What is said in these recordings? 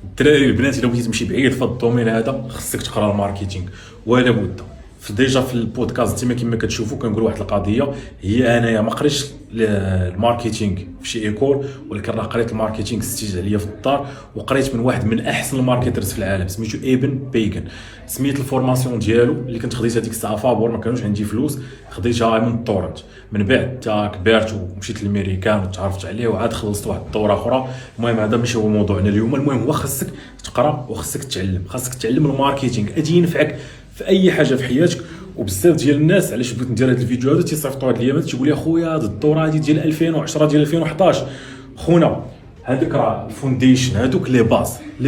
الدراري البنات الا بغيتي تمشي بعيد في الدومين هذا خصك تقرا الماركتينغ ولا بد. ديجا في البودكاست ديما كما كتشوفوا كنقول واحد القضيه، هي انايا ما قريتش الماركتينغ في شي ايكول، ولكن راه قريت الماركتينغ ستيج عليا في الدار، وقريت من واحد من احسن الماركترز في العالم سميتو ايبن بيغن. سميت الفورماسيون ديالو اللي كنت خديتها ديك الساعه فابور، ما كانوش عندي فلوس، خديتها من الطورنت. من بعد تا كبرت ومشيت للامريكان وتعرفت عليه وعاد خلصت واحد الدوره اخرى. المهم هذا ماشي هو موضوعنا اليوم. المهم هو خاصك تقرا وخاصك تتعلم، خاصك تتعلم الماركتينغ، اجي ينفعك في اي حاجه في حياتك. وبزاف ديال الناس علاش بغيت ندير هذا الفيديو هذا تيصيفطوا هاد الايامات تيقول لي اخويا هاد الدوره هادي ديال 2010 ديال 2011 خونا هذاك راه الفونديشن، هذوك لي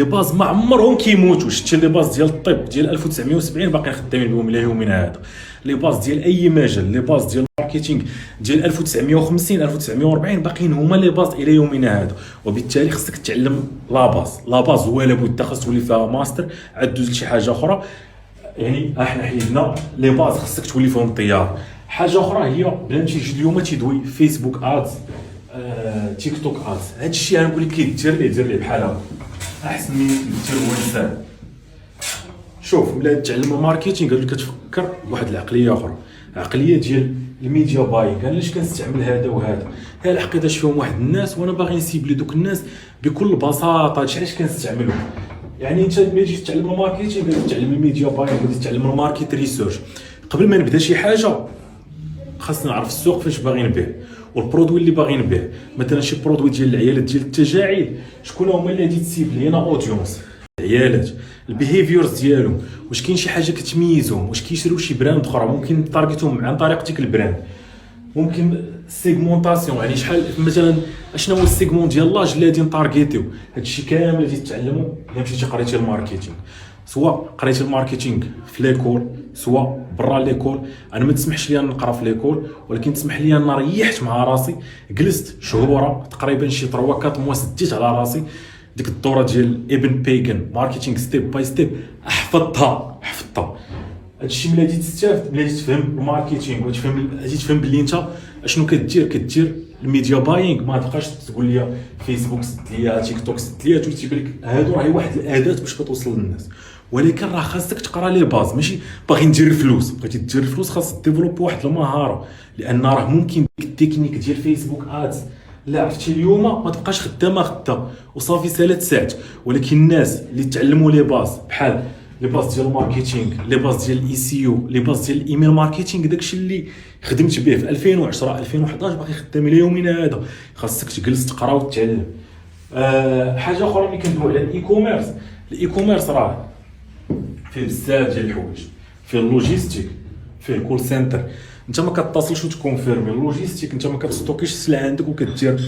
باز ما عمرهم كيموتوا. شتي لي باز ديال الطب ديال 1970 باقيين خدامين بهم الى يومنا هذا. لي باز ديال اي مجال، لي باز ديال الماركتينغ ديال 1950 1940 باقيين هما لي باز الى يومنا هذا. وبالتالي خصك تعلم لا باز ولا بد، خاص تولي فيها ماستر عاد دوز لشي حاجه اخرى. يعني احنا حيدنا لي باز خصك تولي فيهم طيار. حاجه اخرى هي بلا تيجي اليوم تيدوي فيسبوك ادز، تيك توك ادز. هذا الشيء غنقول لك دير ليه بحال هكا احسن من دير هو انسان. شوف ملي تعلم الماركتينغ قال لك كتفكر بواحد العقليه اخرى، عقليه ديال الميديا باينغ. انا علاش كنستعمل هذا وهذا؟ ها الحقيقه فيهم واحد الناس وانا باغي نسيبلي دوك الناس بكل بساطه. هادشي علاش كنستعملهم. يعني انت ملي تجي تتعلم الماركتينغ غادي تتعلم الميديا باينغ، غادي تتعلم الماركت ريسيرش. قبل ما نبدا شي حاجه خاصنا نعرف السوق فاش باغي نبيع والبرودوي اللي باغي نبيع. مثلا شي برودوي ديال العيالات ديال التجاعيد، شكون هما اللي غادي تسيب لي انا اودينس العيالات، البيهيفيورز ديالهم، واش كاين شي حاجه كتميزهم، واش كيشريو شي براند اخرى ممكن تارجتهم عن طريق ديك البراند. ممكن سيغمونطاسيون، يعني شحال مثلا اشنو هو السيغمون ديال لاج اللي غادي نتارغيتيو. هادشي كامل غادي تتعلموا الا مشيتي قريتي الماركتينغ، سواء قريتي الماركتينغ في ليكول سواء برا ليكول. انا ما تسمحش لي نقرا في ليكول، ولكن تسمح لي ان ريحت مع راسي، جلست شهوره تقريبا شي 3 4 موا سديت على راسي ديك الدوره ديال ايبن بيغن ماركتينغ ستيب باي ستيب، حفظتها. هادشي ملي غادي تستافد، ملي غادي تفهم الماركتينغ غادي تفهم بلي انت اشنو كدير الميديا باينغ. ما تبقاش تقول لي فيسبوك سد ليا، تيك توك سد ليا، تيبان لك هادو راهي واحد الاداه باش كتوصل للناس. ولكن راه خاصك تقرا لي باز. ماشي باغي ندير الفلوس، بغيتي دير الفلوس خاصك ديفلوب واحد المهاره، لان راه ممكن ديك التكنيك ديال فيسبوك ادز لا عرفتي اليوم ما تبقاش خدامه وصافي 3 ساعات. ولكن الناس اللي تعلموا لي باز بحال لي باز ديال الماركتينغ، لي باز ديال الاي سي او، لي باز ديال الايميل ماركتينغ، داكشي اللي خدمت به في 2010 2011 باقي خدام الى يومنا هذا. خاصك تجلس تقرا وتتعلم. حاجه اخرى اللي كندوي على الاي كوميرس. الاي كوميرس راه فيه بزاف ديال الحوايج، فيه اللوجيستيك، فيه الكول سنتر. انت ما كتصلش وتكونفيرمي. اللوجيستيك انت ما كتستوكيش السلعه عندك وكدير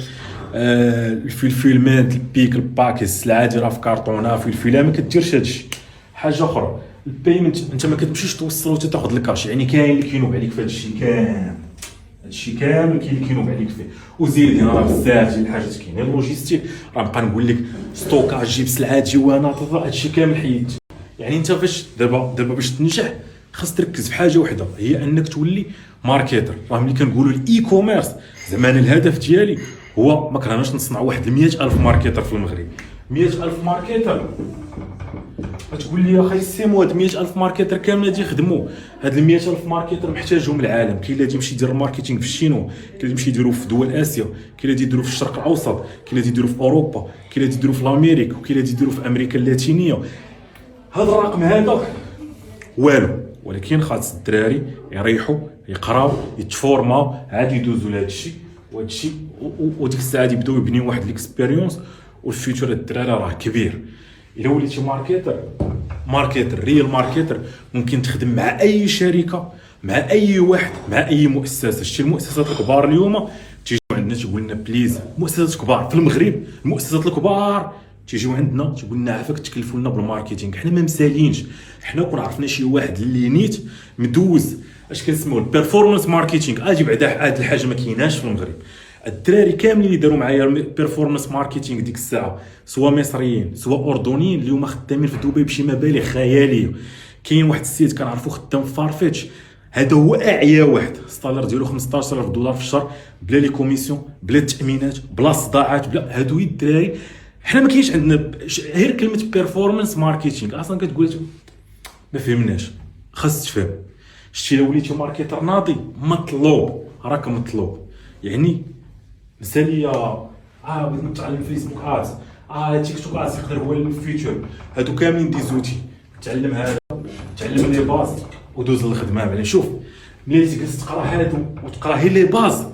الفيلمانت البيك الباك، السلعه دايره في كارطونه فيلفيله، ما كديرش هادشي. حاجه اخرى البيمنت، انت ما كتمشيش توصل وتاخذ الكاش. يعني كاين اللي كينوب عليك في هادشي كامل، هادشي كامل كاين اللي كينوب عليك فيه. وزيد هنا راه بزاف ديال الحاجات كاينين. اللوجيستيك راه نبقى نقول لك ستوكاج، جيب سلعه تجي وانا هادشي كامل حيد. يعني انت فاش دابا باش تنجح خاص تركز في حاجه وحده، هي انك تولي ماركتر. راه ملي كنقولوا الاي كوميرس زعما انا الهدف ديالي هو ما كرهناش نصنع واحد 100,000 ماركتر في المغرب. 100,000 ماركتر غتقول لي اخي سيمو هاد 100,000 ماركتر كامل غادي يخدموا. هاد 100,000 ماركتر محتاجهم العالم. كاين اللي غادي يمشي يدير الماركتينغ في الشينوا، كاين اللي يمشي يديروا في دول اسيا، كاين اللي غادي يديروا في الشرق الاوسط، كاين اللي غادي يديروا في اوروبا، كاين اللي غادي يديروا في امريكا، وكاين اللي غادي يديروا في امريكا اللاتينيه. هذا الرقم هذا والو، ولكن خاص الدراري يريحوا يقراو يتفورماو عاد يدوزوا لهذا الشيء وهذا الشيء، وديك الساعه يبداو يبنيو واحد الاكسبيريونس. والفيوتشر الدراري راه كبير. الا وليتي ماركتر ريال ماركتر ممكن تخدم مع اي شركه، مع اي واحد، مع اي مؤسسه. شتي المؤسسات الكبار اليوم تيجيو عندنا تيقول لنا بليز، مؤسسات كبار في المغرب، المؤسسات الكبار تيجيو عندنا تيقول لنا عافاك تكلفوا لنا بالماركتينغ. حنا ما مسالينش، حنا كون عرفنا شي واحد اللي نيت مدوز اش كنسموه البيرفورمانس ماركتينغ، اجي بعدا هاد الحاجه ما كايناش في المغرب. الدراري كاملين اللي داروا معايا بيرفورمانس ماركتينغ ديك الساعه سواء مصريين سواء اردنيين اليوم خدامين في دبي بشي مبالغ خياليه. كاين واحد السيد كنعرفو خدام في فارفيتش، هذا هو اعيا واحد، السالير ديالو 15,000 دولار في الشهر بلا لي كوميسيون بلا التامينات بلا الصداعات بلا. هادو الدراري حنا ما كاينش عندنا غير كلمه بيرفورمانس ماركتينغ اصلا كتقول ما فهمناش. خاص تفهم شتي الا وليتي ماركتر ناضي مطلوب، راك مطلوب. يعني مثاليه بغيت نتعلم فيسبوك ادز، تيك توك ادز يقدر هو الفيوتشر. هادو كاملين دي زوتي، تعلم هذا تعلم لي باز ودوز للخدمه. يعني شوف ملي تجلس تقرا هادو وتقرا غير لي باز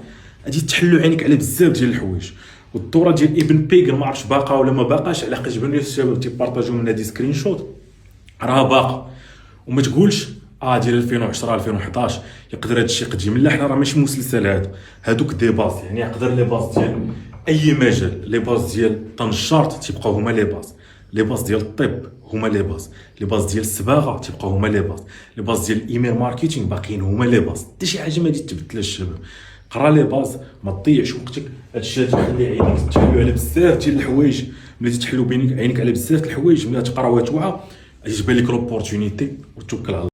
غادي تحلو عينيك على بزاف ديال الحوايج. والدوره ديال ابن بيغل ما عرفتش باقا ولا ما باقاش، على حقاش بان الشباب تيبارطاجيو منها دي سكرين شوت، راه باقا. وما تقولش ديال 2010 2011 يقدر هذا الشيء قديم، لا حنا راه ماشي مسلسل. هادوك دي باز، يعني يقدر لي باز ديال اي مجال، لي باز ديال طنجارت تيبقاو هما لي باز، لي باز ديال الطب هما لي باز، لي باز ديال الصباغه تيبقاو هما لي باز، لي باز ديال الايميل ماركتينغ باقيين هما لي باز. حتى شي حاجه ما غادي تبدل الشباب. قرا لي باز، ما تضيعش وقتك. هادشي غادي يخلي عينيك تحلو على بزاف ديال الحوايج. ملي تحلو عينيك على بزاف د الحوايج، ملي تقرا وتوعى غادي تبان لك لوبورتونيتي وتوكل على